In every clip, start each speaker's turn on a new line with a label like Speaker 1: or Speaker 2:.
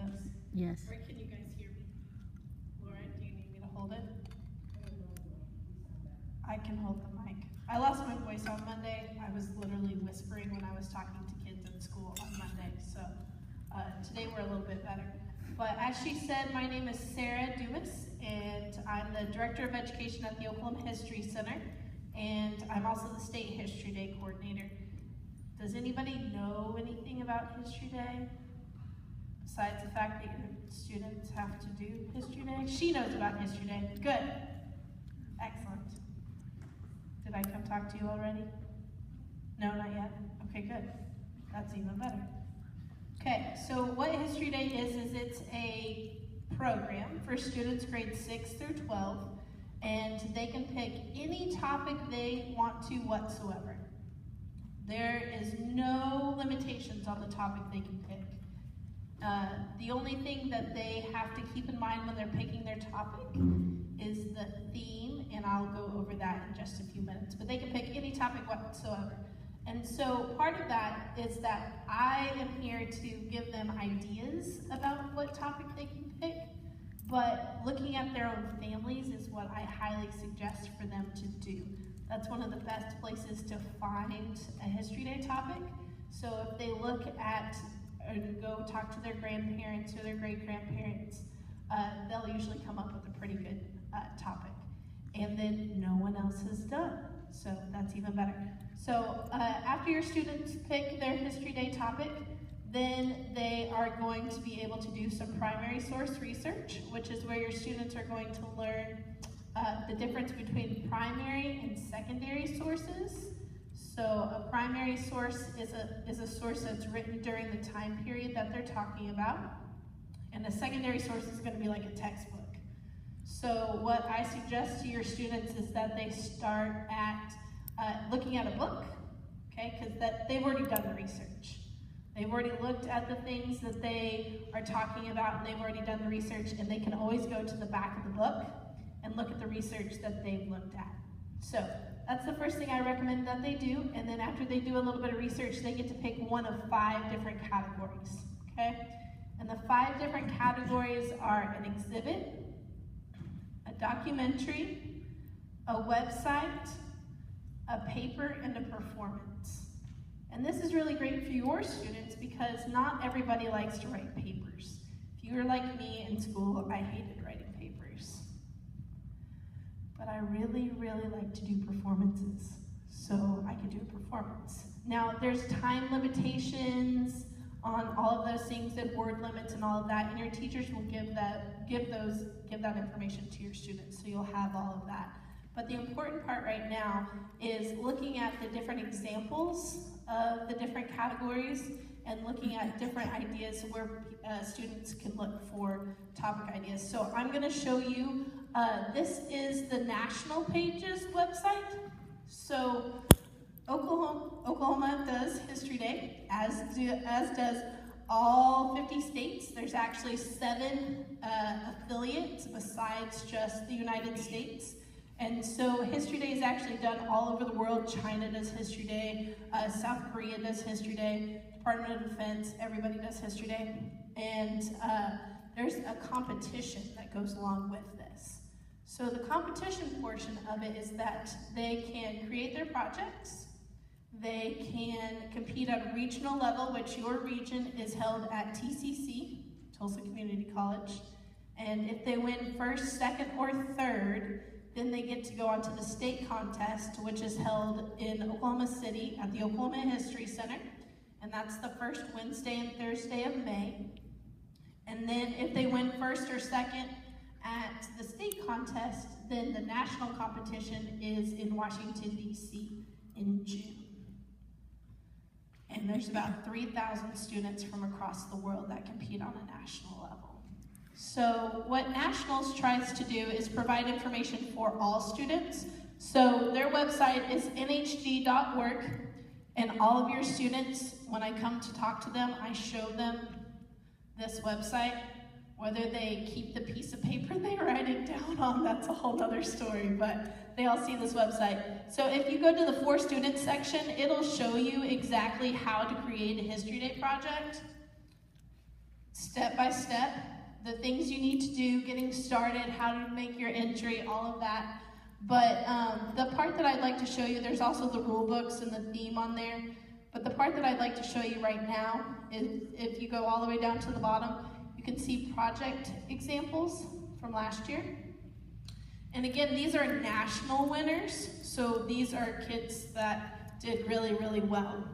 Speaker 1: this?
Speaker 2: Yes.
Speaker 1: Or can you guys hear me? Laura, do you need me to hold it? I can hold the mic. I lost my voice on Monday. I was literally whispering when I was talking to kids in school on Monday, so today we're a little bit better. But as she said, my name is Sarah Dumas, and I'm the Director of Education at the Oklahoma History Center, and I'm also the State History Day Coordinator. Does anybody know anything about History Day? Besides the fact that your students have to do History Day? She knows about History Day. Good. Excellent. Did I come talk to you already? No, not yet? Okay, good. That's even better. Okay, so what History Day is it's a program for students grades 6 through 12, and they can pick any topic they want to whatsoever. There is no limitations on the topic they can pick. The only thing that they have to keep in mind when they're picking their topic is the theme, and I'll go over that in just a few minutes, but they can pick any topic whatsoever. And so part of that is that I am here to give them ideas about what topic they can pick, but looking at their own families is what I highly suggest for them to do. That's one of the best places to find a History Day topic. So if they look at or go talk to their grandparents or their great-grandparents, they'll usually come up with a pretty good topic. And then no one else has done, so that's even better. So after your students pick their History Day topic, then they are going to be able to do some primary source research, which is where your students are going to learn the difference between primary and secondary sources. So a primary source is a source that's written during the time period that they're talking about, and a secondary source is going to be like a textbook. So what I suggest to your students is that they start at looking at a book, okay, because they've already done the research. They've already looked at the things that they are talking about, and they've already done the research, and they can always go to the back of the book and look at the research that they've looked at. So that's the first thing I recommend that they do, and then after they do a little bit of research, they get to pick one of 5 different categories, okay? And the 5 different categories are an exhibit, a documentary, a website, a paper, and a performance. And this is really great for your students because not everybody likes to write papers. If you were like me in school, I hated writing papers. But I really, really like to do performances, so I could do a performance. Now, there's time limitations on all of those things, and word limits and all of that, and your teachers will give that information to your students, so you'll have all of that. But the important part right now is looking at the different examples of the different categories and looking at different ideas where students can look for topic ideas. So I'm going to show you, this is the National Pages website. So Oklahoma does History Day, as does all 50 states. There's actually 7 affiliates besides just the United States. And so History Day is actually done all over the world. China does History Day, South Korea does History Day, Department of Defense, everybody does History Day. And there's a competition that goes along with this. So the competition portion of it is that they can create their projects, they can compete at a regional level, which your region is held at TCC, Tulsa Community College. And if they win first, second, or third, then they get to go on to the state contest, which is held in Oklahoma City at the Oklahoma History Center. And that's the first Wednesday and Thursday of May. And then if they win first or second at the state contest, then the national competition is in Washington, D.C. in June. And there's about 3,000 students from across the world that compete on a national level. So what Nationals tries to do is provide information for all students. So their website is nhd.org, and all of your students, when I come to talk to them, I show them this website. Whether they keep the piece of paper they write it down on, that's a whole other story, but they all see this website. So if you go to the For Students section, it'll show you exactly how to create a History Day project. step by step, the things you need to do, getting started, how to make your entry, all of that. But the part that I'd like to show you, there's also the rule books and the theme on there. But the part that I'd like to show you right now is if you go all the way down to the bottom, you can see project examples from last year. And again, these are national winners. So these are kids that did really, really well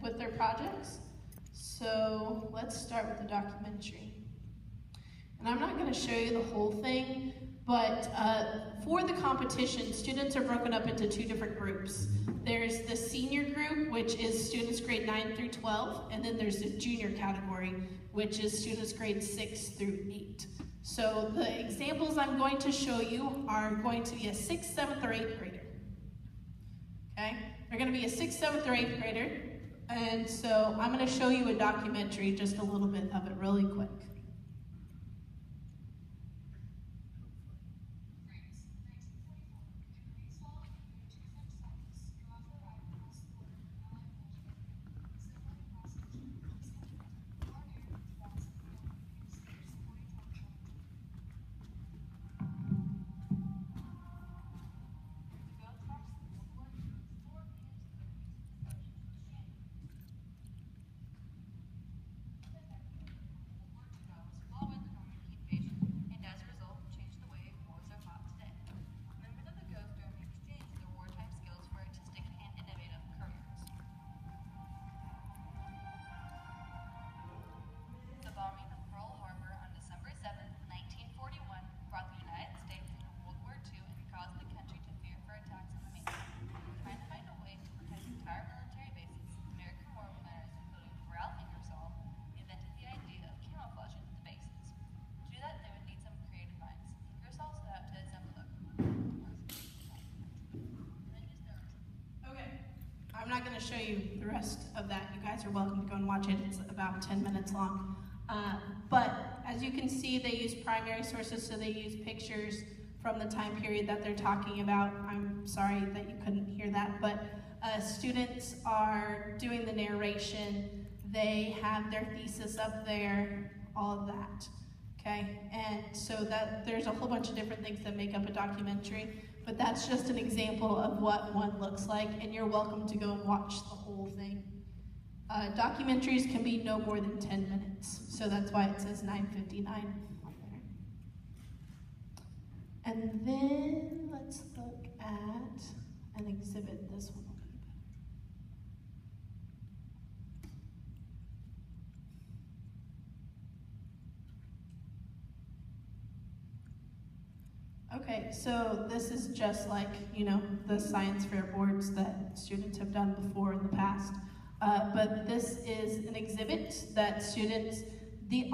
Speaker 1: with their projects. So let's start with the documentary. And I'm not going to show you the whole thing, but for the competition, students are broken up into two different groups. There's the senior group, which is students grade 9 through 12, and then there's the junior category, which is students grade 6 through 8. So the examples I'm going to show you are going to be a 6th, 7th, or 8th grader. Okay? They're going to be a 6th, 7th, or 8th grader, and so I'm going to show you a documentary, just a little bit of it really quick. I'm not going to show you the rest of that. You guys are welcome to go and watch it. It's about 10 minutes long. But as you can see, they use primary sources, so they use pictures from the time period that they're talking about. I'm sorry that you couldn't hear that, but students are doing the narration. They have their thesis up there, all of that, okay? And so that there's a whole bunch of different things that make up a documentary. But that's just an example of what one looks like, and you're welcome to go and watch the whole thing. Documentaries can be no more than 10 minutes, so that's why it says 9:59 on there. And then let's look at an exhibit, this one will be better. Okay, so this is just like, you know, the science fair boards that students have done before in the past. But this is an exhibit that students,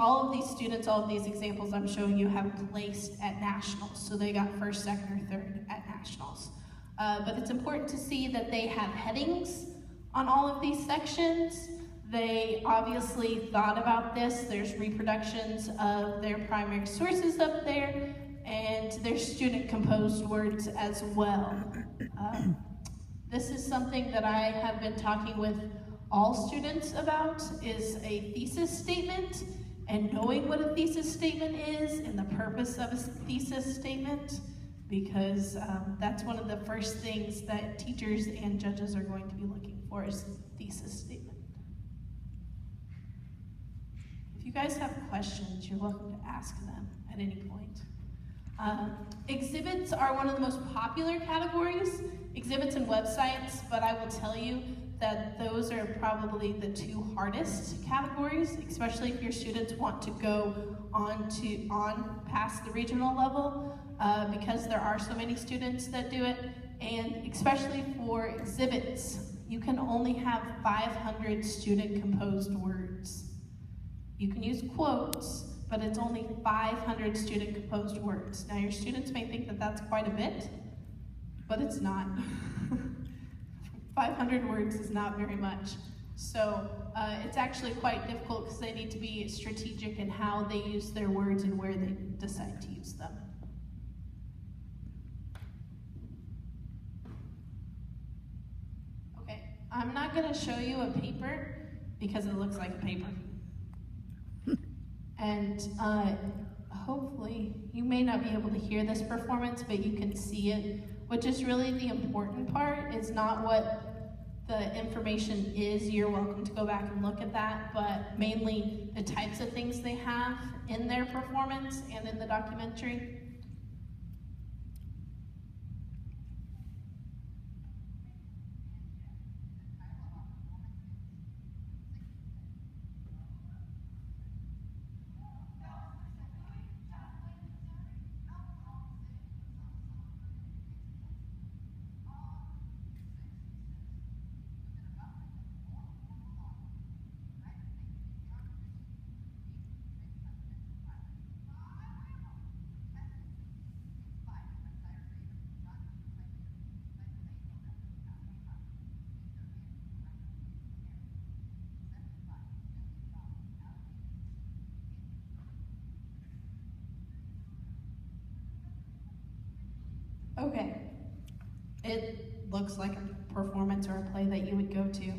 Speaker 1: all of these examples I'm showing you have placed at nationals. So they got first, second, or third at nationals. But it's important to see that they have headings on all of these sections. They obviously thought about this. There's reproductions of their primary sources up there, and there's student composed words as well. This is something that I have been talking with all students about, is a thesis statement, and knowing what a thesis statement is and the purpose of a thesis statement, because that's one of the first things that teachers and judges are going to be looking for, is thesis statement. If you guys have questions, you're welcome to ask them at any point. Exhibits are one of the most popular categories, exhibits and websites, but I will tell you that those are probably the two hardest categories, especially if your students want to go on past the regional level, because there are so many students that do it, and especially for exhibits, you can only have 500 student composed words. You can use quotes, but it's only 500 student composed words. Now your students may think that that's quite a bit, but it's not. 500 words is not very much. So it's actually quite difficult because they need to be strategic in how they use their words and where they decide to use them. Okay, I'm not gonna show you a paper because it looks like a paper. And hopefully, you may not be able to hear this performance, but you can see it, which is really the important part. It's not what the information is. You're welcome to go back and look at that, but mainly the types of things they have in their performance and in the documentary. Okay, it looks like a performance or a play that you would go to.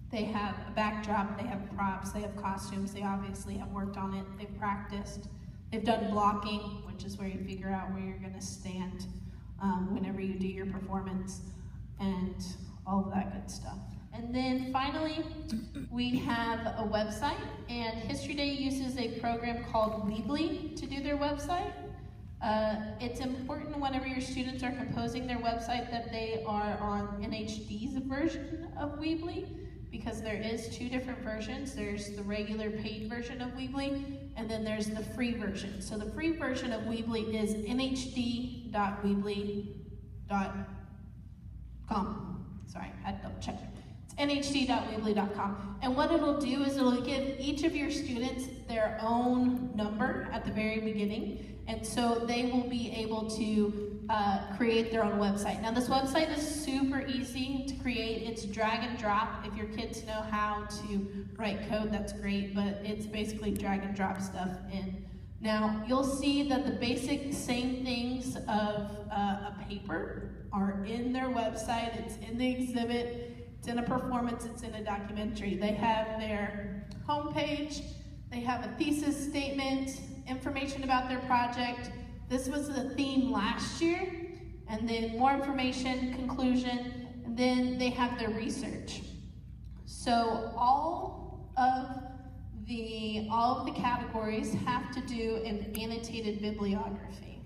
Speaker 1: They have a backdrop, they have props, they have costumes, they obviously have worked on it, they've practiced, they've done blocking, which is where you figure out where you're gonna stand whenever you do your performance, and all of that good stuff. And then finally, we have a website, and History Day uses a program called Weebly to do their website. It's important whenever your students are composing their website that they are on NHD's version of Weebly, because there is two different versions. There's the regular paid version of Weebly, and then there's the free version. So the free version of Weebly is nhd.weebly.com. Sorry, I had to double check. It's nhd.weebly.com. And what it'll do is it'll give each of your students their own number at the very beginning. And so they will be able to create their own website. Now this website is super easy to create. It's drag and drop. If your kids know how to write code, that's great, but it's basically drag and drop stuff in. Now you'll see that the basic same things of a paper are in their website. It's in the exhibit, it's in a performance, it's in a documentary. They have their homepage, they have a thesis statement, information about their project. This was the theme last year, and then more information, conclusion, and then they have their research. So all of the categories have to do an annotated bibliography.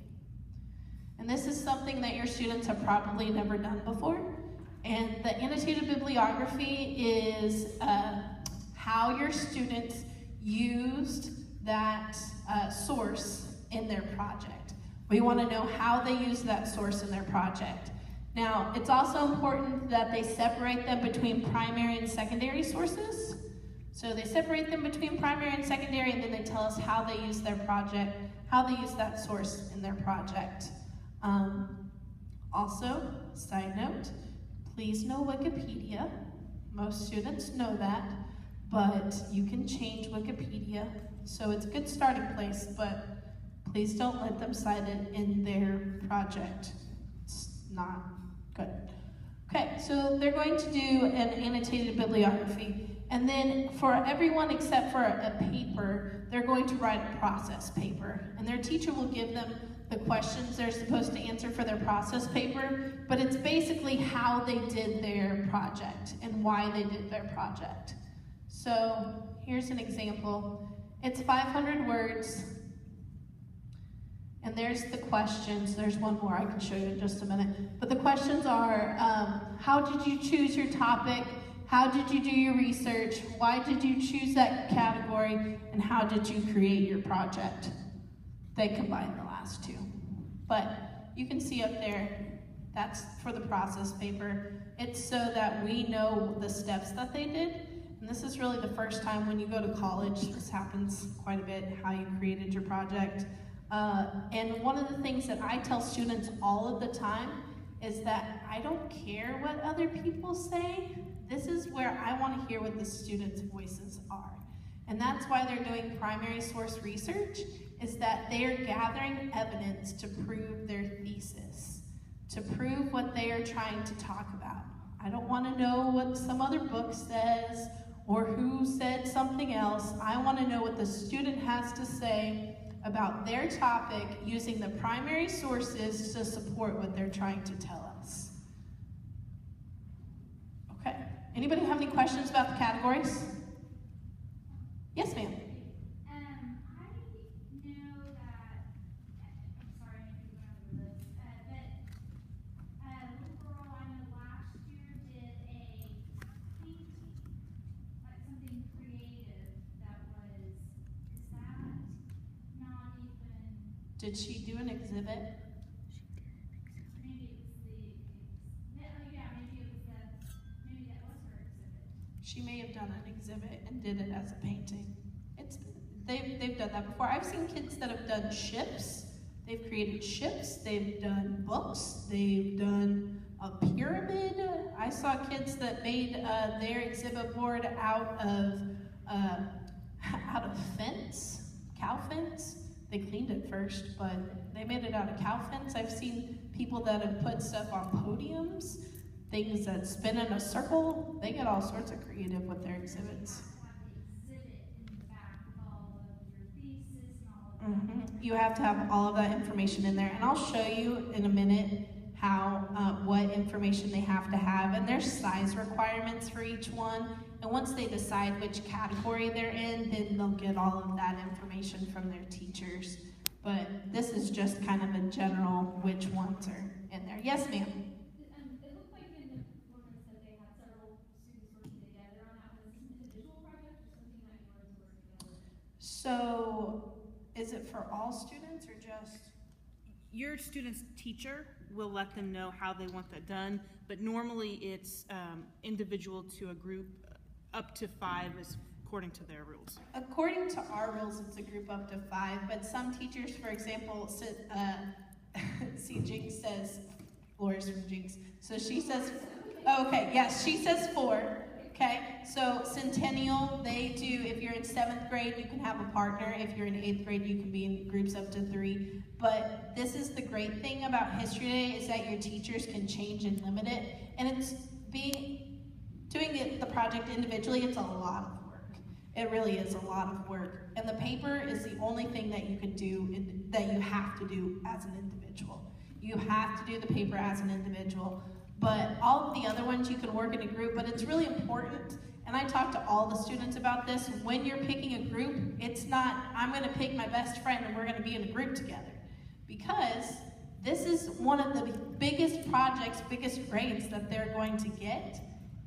Speaker 1: And this is something that your students have probably never done before. And the annotated bibliography is how your students used that source in their project. We want to know how they use that source in their project. Now, it's also important that they separate them between primary and secondary sources. So they separate them between primary and secondary, and then they tell us how they use their project, how they use that source in their project. Also, side note, please know Wikipedia. Most students know that, but you can change Wikipedia. So it's a good starting place, but please don't let them cite it in their project. It's not good. Okay, so they're going to do an annotated bibliography. And then for everyone except for a paper, they're going to write a process paper. And their teacher will give them the questions they're supposed to answer for their process paper, but it's basically how they did their project and why they did their project. So here's an example. It's 500 words, and there's the questions. There's one more I can show you in just a minute. But the questions are, how did you choose your topic? How did you do your research? Why did you choose that category? And how did you create your project? They combine the last two. But you can see up there, that's for the process paper. It's so that we know the steps that they did. And this is really the first time when you go to college, this happens quite a bit, how you created your project. And one of the things that I tell students all of the time is that I don't care what other people say. This is where I want to hear what the students' voices are. And that's why they're doing primary source research, is that they are gathering evidence to prove their thesis, to prove what they are trying to talk about. I don't want to know what some other book says or who said something else. I want to know what the student has to say about their topic using the primary sources to support what they're trying to tell us. Okay, anybody have any questions about the categories? Yes, ma'am. Did she do an exhibit?
Speaker 2: Maybe that was her exhibit.
Speaker 1: She may have done an exhibit and did it as a painting. They've done that before. I've seen kids that have done ships. They've created ships. They've done books. They've done a pyramid. I saw kids that made their exhibit board out of fence, cow fence. They cleaned it first, but they made it out of cow fence. I've seen people that have put stuff on podiums, things that spin in a circle. They get all sorts of creative with their exhibits. You have to have all of that information in there, and I'll show you in a minute how what information they have to have, and there's size requirements for each one. And once they decide which category they're in, then they'll get all of that information from their teachers. But this is just kind of a general which ones are in there. Yes, ma'am?
Speaker 2: It looked like in the ordinance that they had several students working together on that. Was this an individual project or something that you wanted to work together?
Speaker 1: So, is it for all students or just?
Speaker 3: Your student's teacher will let them know how they want that done, but normally it's individual to a group. Up to 5 is according to their rules.
Speaker 1: According to our rules, it's a group up to 5, but some teachers, for example, see, Jinx says, Laura's from Jinx, so she says, okay, yes, she says 4, okay? So Centennial, they do, if you're in 7th grade, you can have a partner. If you're in 8th grade, you can be in groups up to 3. But this is the great thing about History Day, is that your teachers can change and limit it, and it's doing the project individually, it's a lot of work. It really is a lot of work. And the paper is the only thing that you can do, that you have to do as an individual. You have to do the paper as an individual. But all of the other ones you can work in a group, but it's really important. And I talk to all the students about this. When you're picking a group, it's not, I'm gonna pick my best friend and we're gonna be in a group together. Because this is one of the biggest projects, biggest grades that they're going to get.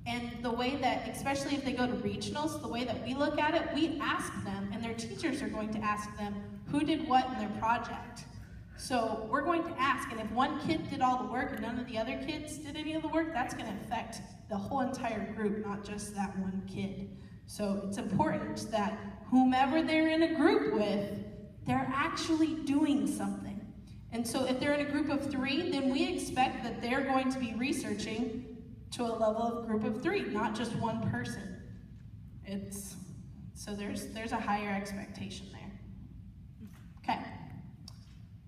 Speaker 1: And the way that, especially if they go to regionals, the way that we look at it, we ask them, and their teachers are going to ask them, who did what in their project? So we're going to ask, and if one kid did all the work and none of the other kids did any of the work, that's going to affect the whole entire group, not just that one kid. So it's important that whomever they're in a group with, they're actually doing something. And so if they're in a group of 3, then we expect that they're going to be researching to a level of group of 3, not just one person. So there's a higher expectation there. Okay.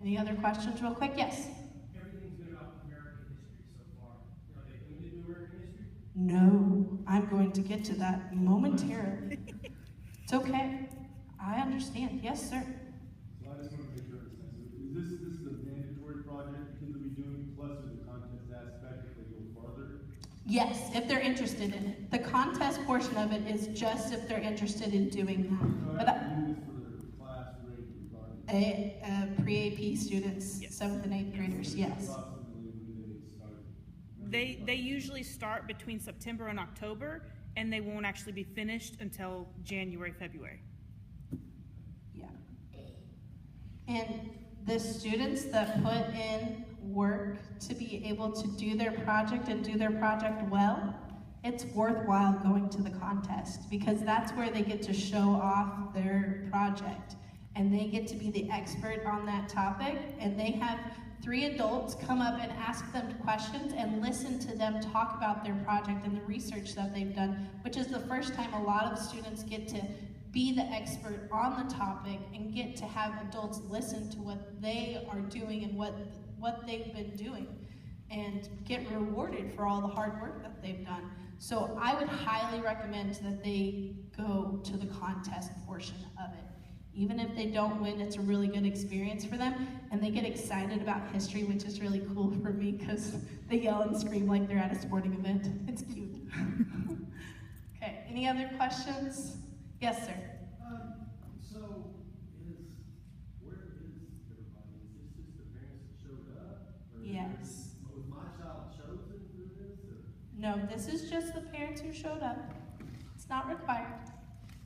Speaker 1: Any other questions real quick? Yes?
Speaker 4: Everything's been about American history so far. Are they limited to American history?
Speaker 1: No, I'm going to get to that momentarily. It's okay. I understand. Yes, sir.
Speaker 5: So I just want to make sure I understand. So this is a mandatory project kids will be doing, plus there's a contest aspect if they go farther?
Speaker 1: Yes, if they're interested in it. The contest portion of it is just if they're interested in doing that.
Speaker 5: So
Speaker 1: But
Speaker 5: I have to do this for their class grade regarding
Speaker 1: pre-AP students,
Speaker 3: Yes.
Speaker 1: 7th and 8th graders, yes.
Speaker 5: approximately when they start.
Speaker 3: They usually start between September and October, and they won't actually be finished until January, February.
Speaker 1: Yeah. And the students that put in work to be able to do their project and do their project well, it's worthwhile going to the contest, because that's where they get to show off their project and they get to be the expert on that topic, and they have 3 adults come up and ask them questions and listen to them talk about their project and the research that they've done, which is the first time a lot of students get to be the expert on the topic and get to have adults listen to what they are doing and what they've been doing and get rewarded for all the hard work that they've done. So I would highly recommend that they go to the contest portion of it. Even if they don't win, it's a really good experience for them, and they get excited about history, which is really cool for me because they yell and scream like they're at a sporting event. It's cute. Okay, any other questions? Yes, sir.
Speaker 5: So, where is everybody? Is this just the parents that showed up? Or
Speaker 1: Yes.
Speaker 5: Was my child chosen for this? Or?
Speaker 1: No, this is just the parents who showed up. It's not required.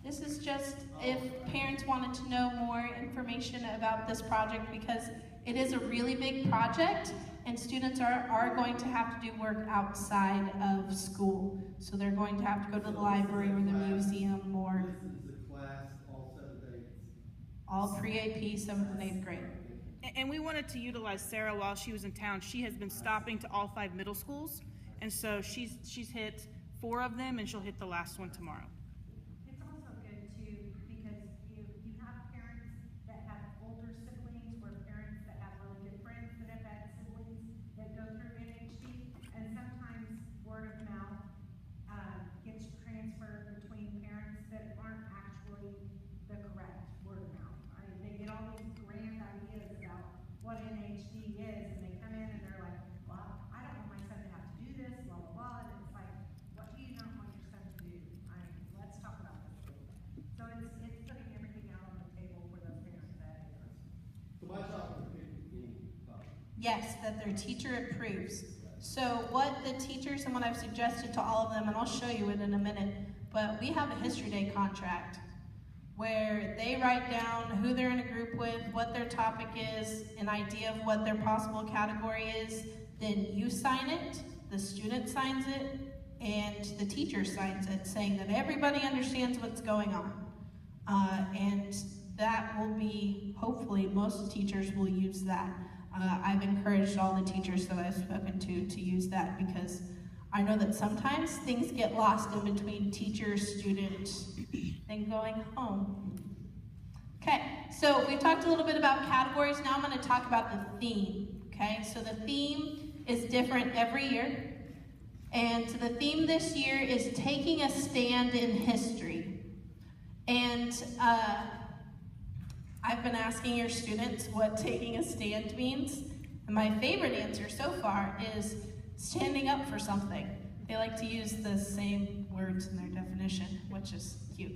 Speaker 1: This is just if parents wanted to know more information about this project, because it is a really big project and students are going to have to do work outside of school. So they're going to have to go to the library or the museum or
Speaker 5: This is a class all 7 days.
Speaker 1: all pre-AP 7th and 8th grade.
Speaker 3: And we wanted to utilize Sarah while she was in town. She has been stopping to all 5 middle schools, and so she's hit 4 of them, and she'll hit the last one tomorrow.
Speaker 6: It's also good too, because you have parents that have older siblings, or parents that have really good friends that have had siblings that go through NHD, and sometimes word of mouth gets transferred between parents that aren't actually the correct word of mouth. They get all these grand ideas about what NHD is, and they come in and they're like, well, I don't want my son to have to do this, blah, blah, blah, and it's like, what do you not want your son to do? Let's talk about this a little bit. So it's putting everything out on the table for those parents that
Speaker 5: So my child can pick the game.
Speaker 1: Yes, that their teacher approves. So what the teachers and what I've suggested to all of them, and I'll show you it in a minute, but we have a History Day contract where they write down who they're in a group with, what their topic is, an idea of what their possible category is, then you sign it, the student signs it, and the teacher signs it, saying that everybody understands what's going on. And that will be, hopefully, most teachers will use that. I've encouraged all the teachers that I've spoken to use that, because I know that sometimes things get lost in between teacher, student, and going home. Okay, so we've talked a little bit about categories. Now I'm going to talk about the theme. Okay, so the theme is different every year. And the theme this year is taking a stand in history. And I've been asking your students what taking a stand means. And my favorite answer so far is standing up for something. They like to use the same words in their definition, which is cute.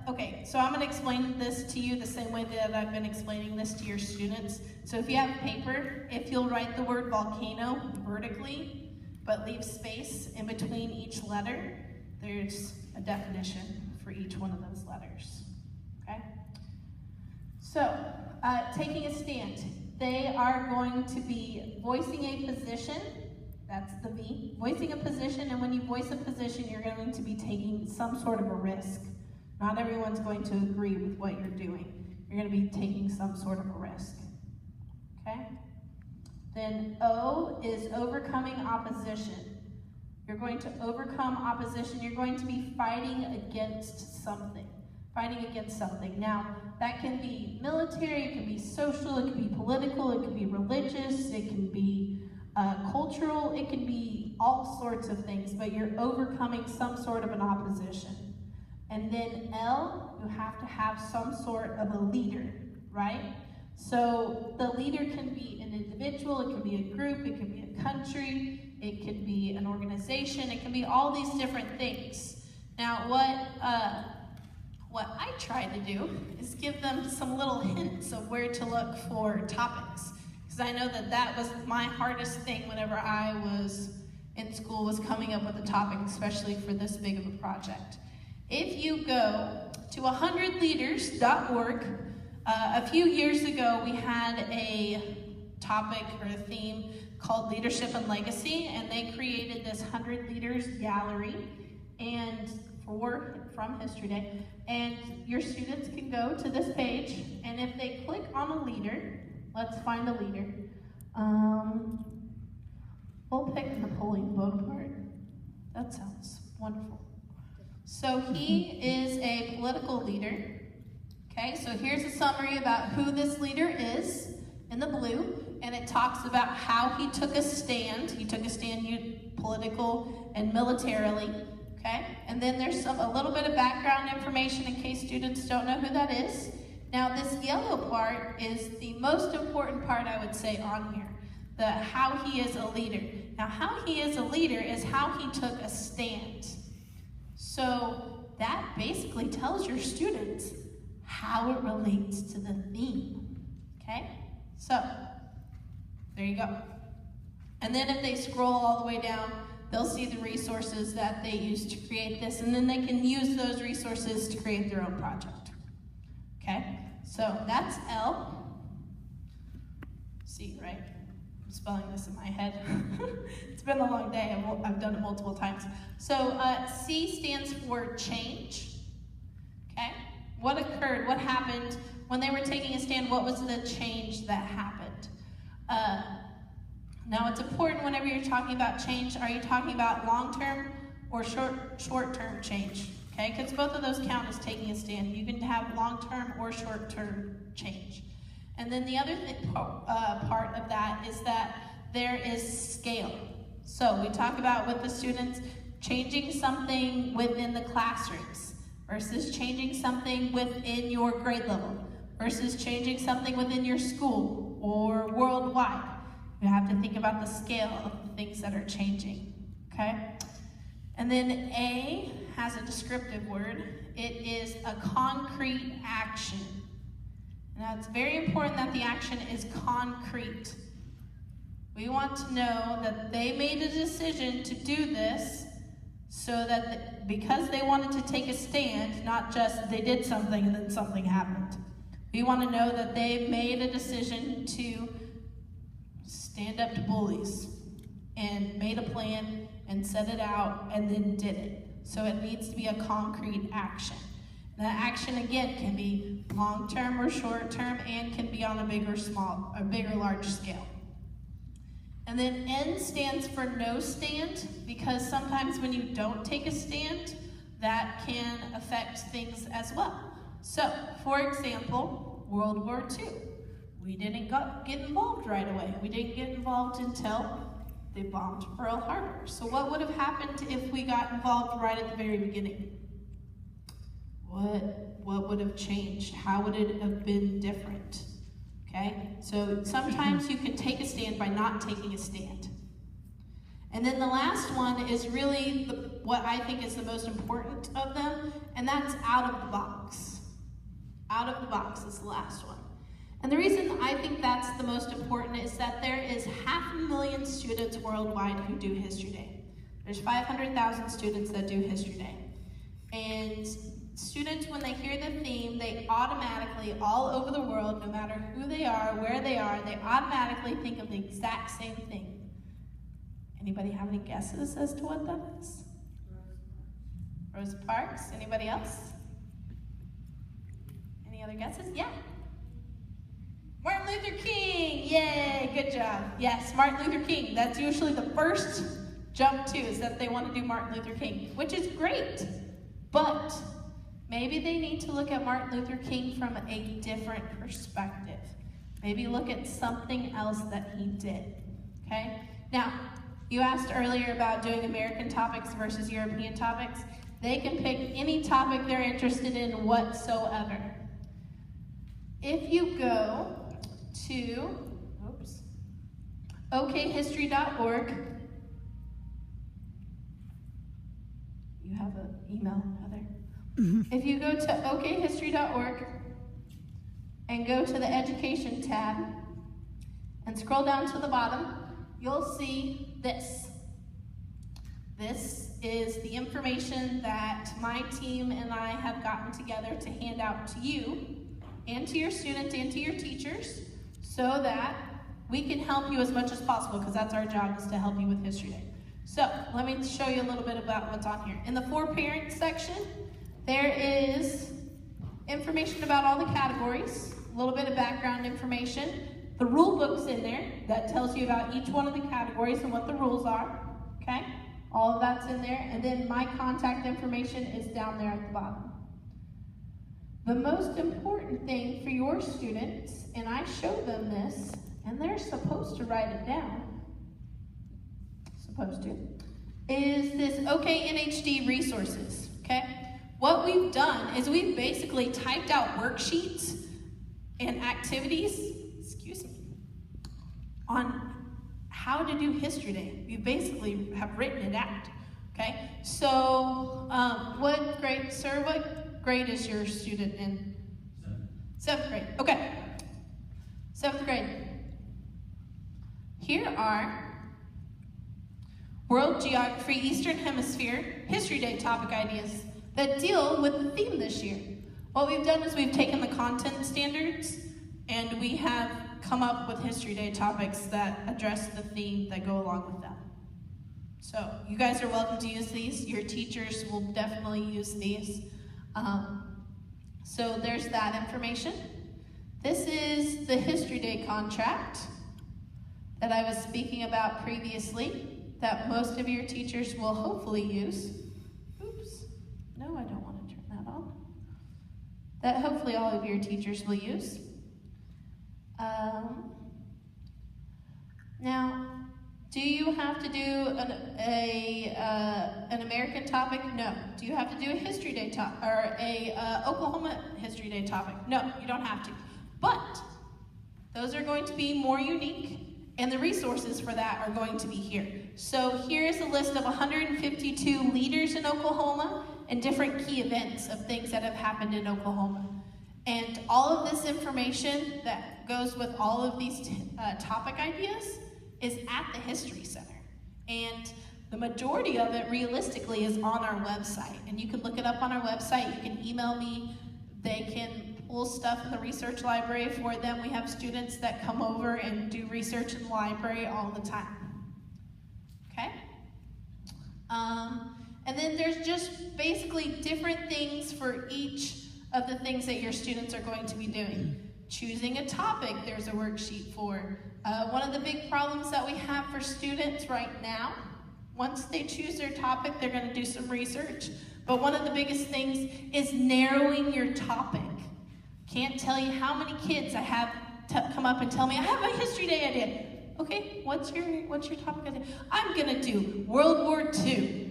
Speaker 1: Okay, so I'm going to explain this to you the same way that I've been explaining this to your students. So if you have paper, if you'll write the word volcano vertically, but leave space in between each letter, there's a definition for each one of those letters. Okay? So, taking a stand. They are going to be voicing a position, that's the V, voicing a position, and when you voice a position, you're going to be taking some sort of a risk. Not everyone's going to agree with what you're doing. You're going to be taking some sort of a risk. Okay? Then O is overcoming opposition. You're going to overcome opposition. You're going to be fighting against something. Fighting against something. Now, that can be military, it can be social, it can be political, it can be religious, it can be cultural, it can be all sorts of things, but you're overcoming some sort of an opposition. And then L, you have to have some sort of a leader, right? So the leader can be an individual, it can be a group, it can be a country, it can be an organization, it can be all these different things. Now, what I try to do is give them some little hints of where to look for topics. Because I know that that was my hardest thing whenever I was in school, was coming up with a topic, especially for this big of a project. If you go to 100leaders.org, a few years ago we had a topic or a theme called Leadership and Legacy, and they created this 100 Leaders Gallery and from History Day, and your students can go to this page, and if they click on a leader, let's find a leader. We'll pick Napoleon Bonaparte. That sounds wonderful. So he is a political leader. Okay, so here's a summary about who this leader is in the blue. and it talks about how he took a stand. He took a stand political and militarily, okay? And then there's a little bit of background information in case students don't know who that is. Now this yellow part is the most important part, I would say, on here. The how he is a leader. Now how he is a leader is how he took a stand. So that basically tells your students how it relates to the theme, okay? So, there you go. And then if they scroll all the way down, they'll see the resources that they used to create this, and then they can use those resources to create their own project, okay? So that's L. C, right? I'm spelling this in my head. It's been a long day. I've done it multiple times. So C stands for change, okay? What occurred? What happened when they were taking a stand? What was the change that happened? Now it's important whenever you're talking about change, are you talking about long-term or short-term change? Okay, because both of those count as taking a stand. You can have long-term or short-term change. And then the other part of that is that there is scale. So we talk about with the students changing something within the classrooms versus changing something within your grade level versus changing something within your school or worldwide. You have to think about the scale of the things that are changing, okay? And then A has a descriptive word. It is a concrete action. Now it's very important that the action is concrete. We want to know that they made a decision to do this so that because they wanted to take a stand, not just they did something and then something happened. We want to know that they made a decision to stand up to bullies and made a plan and set it out and then did it. So it needs to be a concrete action. That action again can be long-term or short-term and can be on a big or large scale. And then N stands for no stand, because sometimes when you don't take a stand, that can affect things as well. So, for example, World War II. We didn't get involved right away. We didn't get involved until they bombed Pearl Harbor. So what would have happened if we got involved right at the very beginning? What would have changed? How would it have been different? Okay, so sometimes you can take a stand by not taking a stand. And then the last one is really what I think is the most important of them, and that's out of the box. Out of the box is the last one. And the reason I think that's the most important is that there is 500,000 students worldwide who do History Day. There's 500,000 students that do History Day. And students, when they hear the theme, they automatically, all over the world, no matter who they are, where they are, they automatically think of the exact same thing. Anybody have any guesses as to what that is? Rosa Parks? Anybody else? Any other guesses? Yeah. Martin Luther King! Yay, good job. Yes, Martin Luther King. That's usually the first jump to, is that they want to do Martin Luther King, which is great. But maybe they need to look at Martin Luther King from a different perspective. Maybe look at something else that he did, okay? Now, you asked earlier about doing American topics versus European topics. They can pick any topic they're interested in whatsoever. If you go to okhistory.org, you have an email, Heather. If you go to okhistory.org and go to the Education tab and scroll down to the bottom, you'll see this. This is the information that my team and I have gotten together to hand out to you and to your students and to your teachers so that we can help you as much as possible, because that's our job, is to help you with History Day. So let me show you a little bit about what's on here. In the For Parents section, there is information about all the categories, a little bit of background information. The rule book's in there that tells you about each one of the categories and what the rules are, okay? All of that's in there. And then my contact information is down there at the bottom. The most important thing for your students, and I show them this, and they're supposed to write it down, is this OK NHD resources, okay? What we've done is we've basically typed out worksheets and activities, on how to do History Day. We basically have written it out, okay? So, what grade is your student in? Seventh grade, okay. 7th grade. Here are World Geography, Eastern Hemisphere, History Day topic ideas that deal with the theme this year. What we've done is we've taken the content standards and we have come up with History Day topics that address the theme that go along with them. So you guys are welcome to use these. Your teachers will definitely use these. So there's that information. This is the History Day contract that I was speaking about previously, that most of your teachers will hopefully use. Oops, no, I don't want to turn that on. That hopefully all of your teachers will use. Now, do you have to do an American topic? No. Do you have to do a History Day topic or a Oklahoma History Day topic? No, you don't have to. But those are going to be more unique, and the resources for that are going to be here. So here's a list of 152 leaders in Oklahoma and different key events of things that have happened in Oklahoma. And all of this information that goes with all of these topic ideas is at the History Center. And the majority of it, realistically, is on our website. And you can look it up on our website. You can email me. They can pull stuff in the research library for them. We have students that come over and do research in the library all the time. Okay? And then there's just basically different things for each of the things that your students are going to be doing. Choosing a topic, there's a worksheet for. One of the big problems that we have for students right now, once they choose their topic, they're going to do some research. But one of the biggest things is narrowing your topic. Can't tell you how many kids I have come up and tell me, I have a History Day idea. Okay, what's your topic idea? I'm going to do World War II.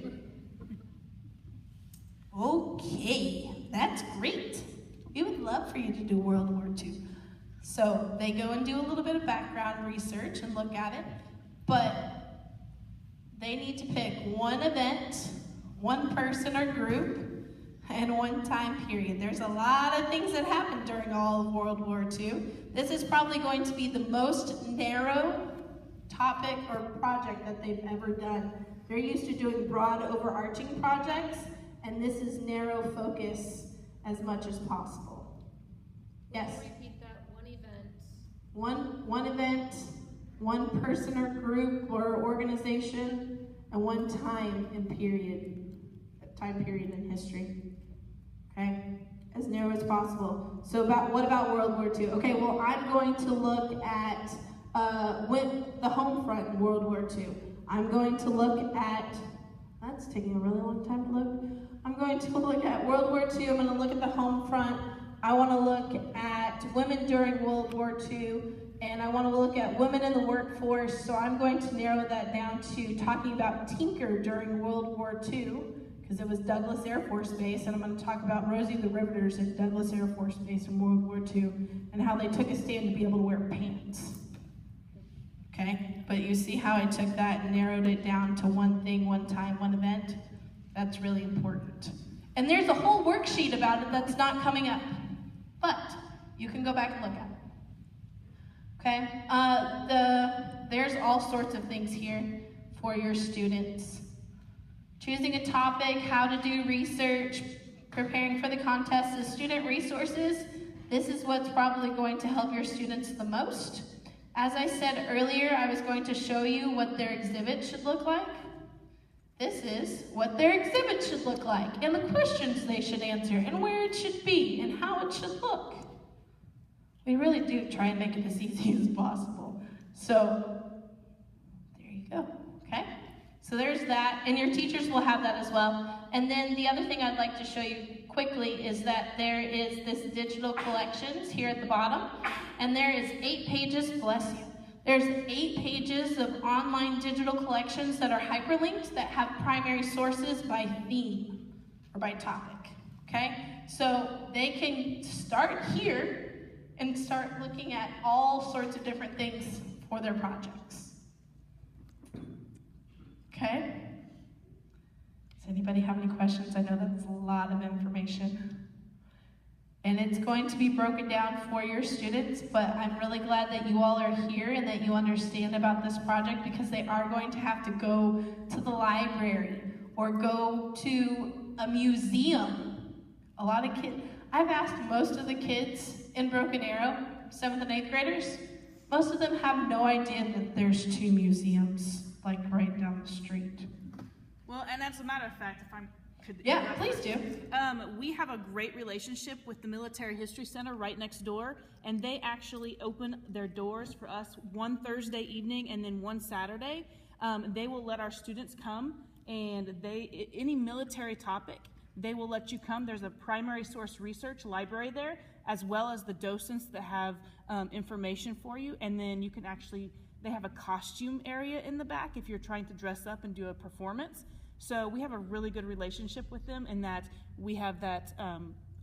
Speaker 1: Okay, that's great. We would love for you to do World War II. So they go and do a little bit of background research and look at it, but they need to pick one event, one person or group, and one time period. There's a lot of things that happened during all of World War II. This is probably going to be the most narrow topic or project that they've ever done. They're used to doing broad overarching projects, and this is narrow focus as much as possible. Yes?
Speaker 2: Repeat that, one event.
Speaker 1: One event, one person or group or organization, and one time period in history. Okay? As narrow as possible. So what about World War II? Okay, well, I'm going to look at the home front in World War II. I'm going to look at, that's taking a really long time to look. I'm going to look at World War II. I'm going to look at the home front. I want to look at women during World War II, and I want to look at women in the workforce. So I'm going to narrow that down to talking about Tinker during World War II, because it was Douglas Air Force Base, and I'm going to talk about Rosie the Riveters at Douglas Air Force Base in World War II, and how they took a stand to be able to wear pants. Okay, but you see how I took that and narrowed it down to one thing, one time, one event? That's really important. And there's a whole worksheet about it that's not coming up, but you can go back and look at it. Okay, there's all sorts of things here for your students. Choosing a topic, how to do research, preparing for the contest, the student resources. This is what's probably going to help your students the most. As I said earlier, I was going to show you what their exhibit should look like. This is what their exhibit should look like, and the questions they should answer, and where it should be, and how it should look. We really do try and make it as easy as possible. So, there you go, okay? So there's that, and your teachers will have that as well. And then the other thing I'd like to show you quickly is that there is this digital collections here at the bottom, and there is 8 pages, bless you, There's 8 pages of online digital collections that are hyperlinked that have primary sources by theme or by topic, okay? So they can start here and start looking at all sorts of different things for their projects. Okay? Does anybody have any questions? I know that's a lot of information. And it's going to be broken down for your students, but I'm really glad that you all are here and that you understand about this project, because they are going to have to go to the library or go to a museum. A lot of kids, I've asked most of the kids in Broken Arrow, 7th and 8th graders, most of them have no idea that there's 2 museums, like right down the street.
Speaker 3: Well, and as a matter of fact, if I could
Speaker 1: Yeah, please do.
Speaker 3: We have a great relationship with the Military History Center right next door, and they actually open their doors for us one Thursday evening and then one Saturday. They will let our students come, and any military topic, they will let you come. There's a primary source research library there, as well as the docents that have information for you, and then you can actually, they have a costume area in the back if you're trying to dress up and do a performance. So we have a really good relationship with them in that we have that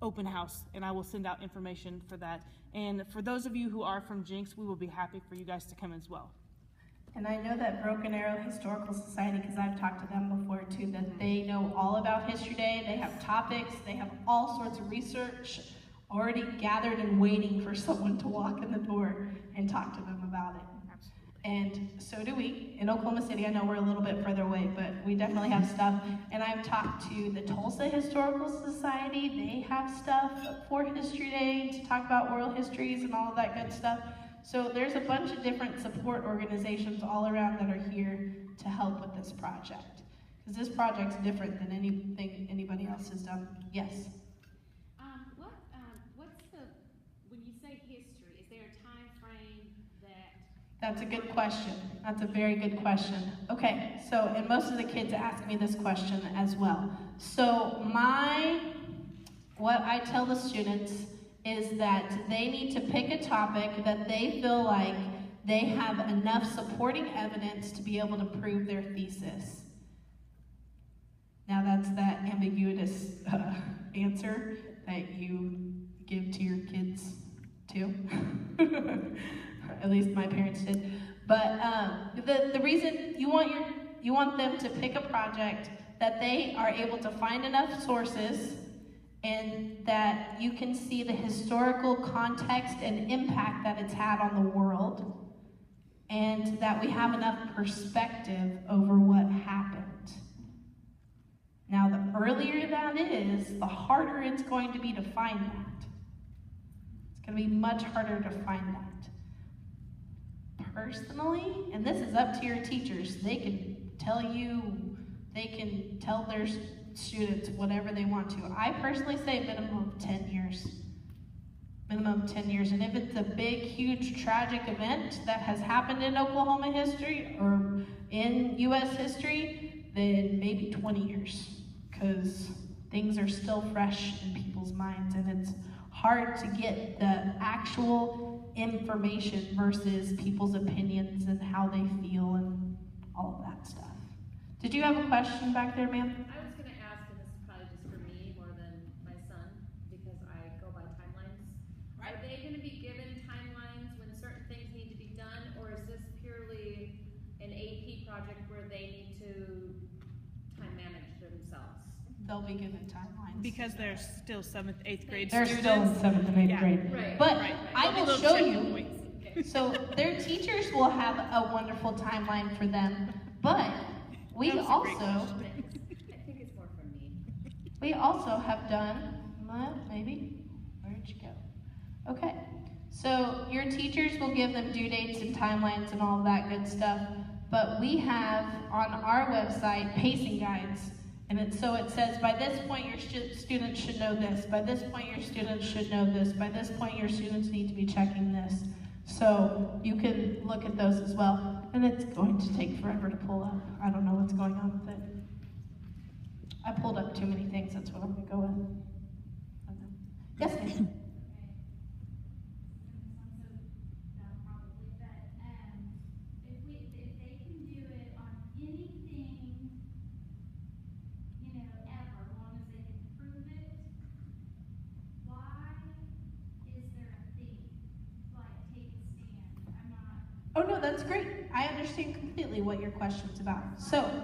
Speaker 3: open house, and I will send out information for that. And for those of you who are from Jinx, we will be happy for you guys to come as well.
Speaker 1: And I know that Broken Arrow Historical Society, because I've talked to them before too, that they know all about History Day. They have topics, they have all sorts of research already gathered and waiting for someone to walk in the door and talk to them about it. And so do we. In Oklahoma City, I know we're a little bit further away, but we definitely have stuff. And I've talked to the Tulsa Historical Society. They have stuff for History Day to talk about oral histories and all of that good stuff. So there's a bunch of different support organizations all around that are here to help with this project. Because this project's different than anything anybody else has done. Yes?
Speaker 2: What's the, when you say history, is there a time frame that?
Speaker 1: That's a good question. That's a very good question. Okay, so, and most of the kids ask me this question as well. So what I tell the students is that they need to pick a topic that they feel like they have enough supporting evidence to be able to prove their thesis. Now that's that ambiguous answer that you give to your kids too. At least my parents did. But the reason you want them to pick a project that they are able to find enough sources and that you can see the historical context and impact that it's had on the world, and that we have enough perspective over what happened. Now, the earlier that is, the harder it's going to be to find that. It's going to be much harder to find that. Personally, and this is up to your teachers, they can tell their students whatever they want to. I personally say minimum of 10 years. Minimum of 10 years. And if it's a big, huge, tragic event that has happened in Oklahoma history or in U.S. history, then maybe 20 years. Because things are still fresh in people's minds, and it's hard to get the actual information versus people's opinions and how they feel and all of that stuff. Did you have a question back there, ma'am?
Speaker 7: I was going to ask, and this is probably just for me more than my son, because I go by timelines.
Speaker 1: Right.
Speaker 7: Are they going to be given timelines when certain things need to be done, or is this purely an AP project where they need to time manage themselves?
Speaker 1: They'll be given timelines.
Speaker 3: Because they're still 7th, 8th grade
Speaker 1: They're
Speaker 3: students.
Speaker 1: still in 7th and 8th
Speaker 3: Yeah.
Speaker 1: grade.
Speaker 7: Right.
Speaker 1: But
Speaker 7: Right.
Speaker 1: I
Speaker 3: There'll be
Speaker 1: will
Speaker 3: little
Speaker 1: show
Speaker 3: checking
Speaker 1: you.
Speaker 3: points.
Speaker 1: So their teachers will have a wonderful timeline for them, but we
Speaker 3: That was a great
Speaker 1: also
Speaker 7: I think it's more from me.
Speaker 1: we also have done maybe where'd you go? Okay, so your teachers will give them due dates and timelines and all of that good stuff, but we have on our website pacing guides. And it says, by this point, your students should know this. By this point, your students should know this. By this point, your students need to be checking this. So you can look at those as well. And it's going to take forever to pull up. I don't know what's going on with it. I pulled up too many things. That's what I'm going to go with. Yes, ma'am. Oh no, that's great. I understand completely what your question's about. So,
Speaker 2: Yeah, 'cause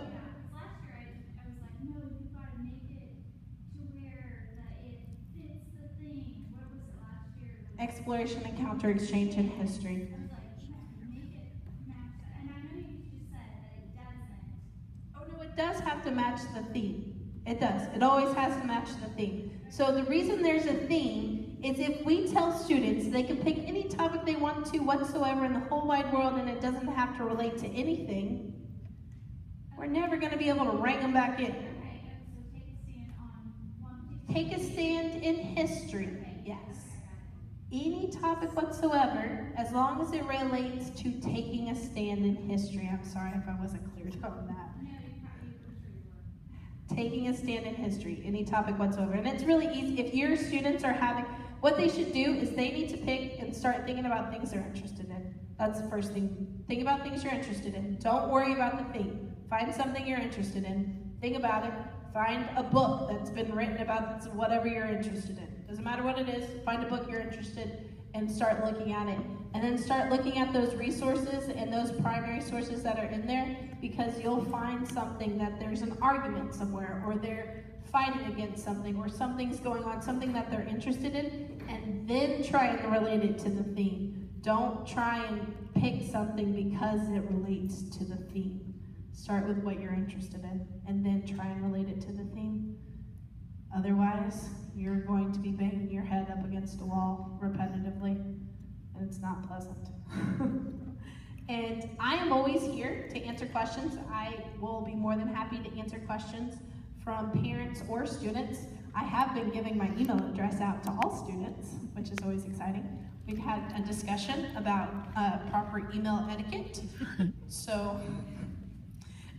Speaker 2: last year I was like, no, you've got to make it to where that it fits the theme. What was it last year?
Speaker 1: exploration, encounter, exchange, and history.
Speaker 2: I was like, make it match that. And I know you just said that it doesn't.
Speaker 1: Oh no, it does have to match the theme. It does. It always has to match the theme. So the reason there's a theme is if we tell students they can pick any topic they want to whatsoever in the whole wide world and it doesn't have to relate to anything, we're never going to be able to rank them back in.
Speaker 2: Okay, so take a stand on one particular.
Speaker 1: Take a stand in history, yes. Any topic whatsoever, as long as it relates to taking a stand in history. I'm sorry if I wasn't clear on that.
Speaker 2: No, you probably, I'm sure you were.
Speaker 1: Taking a stand in history, any topic whatsoever. And it's really easy. If your students are having, what they should do is they need to pick and start thinking about things they're interested in. That's the first thing. Think about things you're interested in. Don't worry about the theme. Find something you're interested in. Think about it. Find a book that's been written about whatever you're interested in. Doesn't matter what it is. Find a book you're interested and start looking at it. And then start looking at those resources and those primary sources that are in there, because you'll find something that there's an argument somewhere, or they're fighting against something, or something's going on, something that they're interested in, and then try and relate it to the theme. Don't try and pick something because it relates to the theme. Start with what you're interested in, and then try and relate it to the theme. Otherwise, you're going to be banging your head up against a wall repetitively, and it's not pleasant. And I am always here to answer questions. I will be more than happy to answer questions from parents or students. I have been giving my email address out to all students, which is always exciting. We've had a discussion about proper email etiquette. So,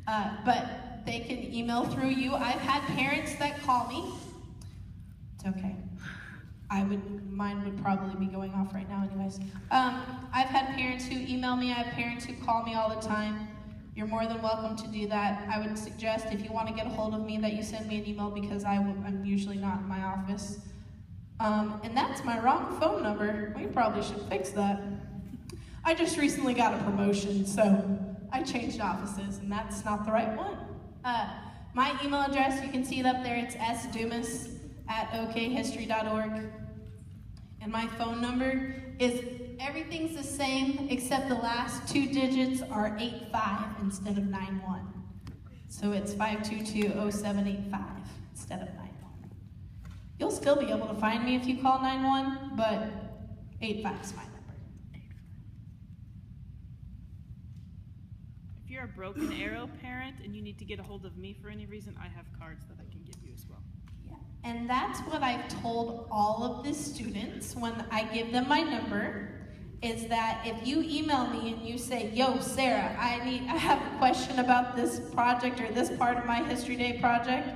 Speaker 1: but they can email through you. I've had parents that call me. It's okay. Mine would probably be going off right now anyways. I've had parents who email me. I have parents who call me all the time. You're more than welcome to do that. I would suggest if you want to get a hold of me that you send me an email, because I'm usually not in my office. And that's my wrong phone number. We probably should fix that. I just recently got a promotion, so I changed offices, and that's not the right one. My email address, you can see it up there. It's sdumas@okhistory.org. And my phone number is, everything's the same except the last two digits are 85 instead of 91. So it's 522-0785 instead of 91. You'll still be able to find me if you call 91, but 85 is my number.
Speaker 3: If you're a Broken Arrow parent and you need to get a hold of me for any reason, I have cards that I can give you as well.
Speaker 1: Yeah. And that's what I've told all of the students when I give them my number, is that if you email me and you say, yo, Sarah, I have a question about this project or this part of my History Day project,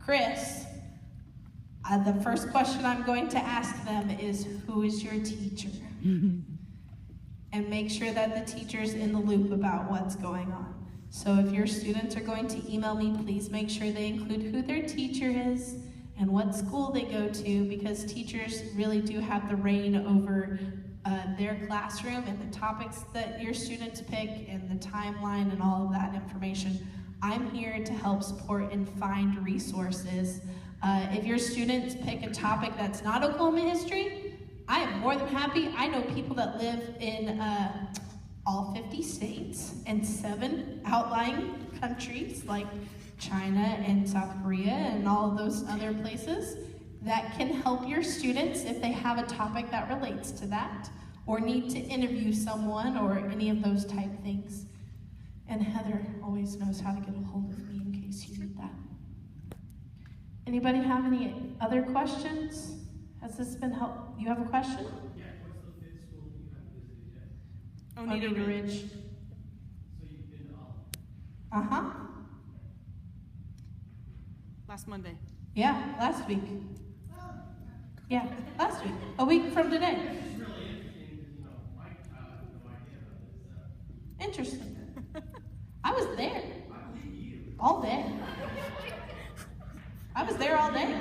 Speaker 1: Chris, the first question I'm going to ask them is, who is your teacher? And make sure that the teacher's in the loop about what's going on. So if your students are going to email me, please make sure they include who their teacher is and what school they go to, because teachers really do have the reign over their classroom and the topics that your students pick and the timeline and all of that information. I'm here to help support and find resources. If your students pick a topic that's not Oklahoma history, I am more than happy. I know people that live in all 50 states and 7 outlying countries like China and South Korea and all of those other places that can help your students if they have a topic that relates to that, or need to interview someone, or any of those type things. And Heather always knows how to get a hold of me in case you need that. Anybody have any other questions? Has this been helpful? You have a question?
Speaker 4: Yeah, what's the 5th school you haven't visited yet?
Speaker 3: Oneida Ridge.
Speaker 4: So you've been to all?
Speaker 1: Uh-huh.
Speaker 3: Last Monday.
Speaker 1: Yeah, last week. Yeah, last week. A week from today.
Speaker 4: It's really interesting because, my child has no idea about this stuff.
Speaker 1: Interesting. I was there
Speaker 4: I believe you.
Speaker 1: all day. I was there all day.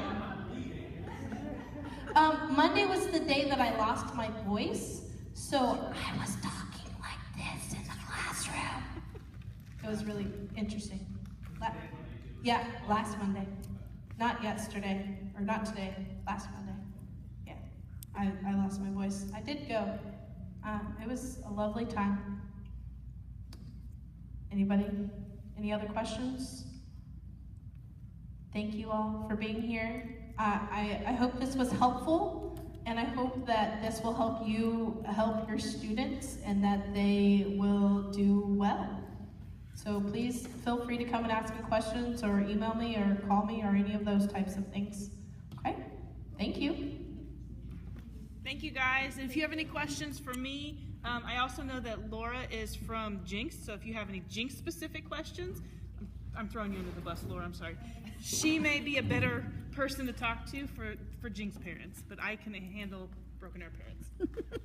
Speaker 1: Monday was the day that I lost my voice, so I was talking like this in the It was really interesting. Yeah, last Monday. Not yesterday, or not today, last Monday. Yeah, I lost my voice. I did go. It was a lovely time. Anybody? Any other questions? Thank you all for being here. I hope this was helpful, and I hope that this will help you help your students and that they will do well. So please feel free to come and ask me questions or email me or call me or any of those types of things. Okay? Thank you.
Speaker 3: Thank you, guys. And if you have any questions for me, I also know that Laura is from Jinx, so if you have any Jinx-specific questions, I'm throwing you under the bus, Laura, I'm sorry. She may be a better person to talk to for Jinx parents, but I can handle broken arrow parents.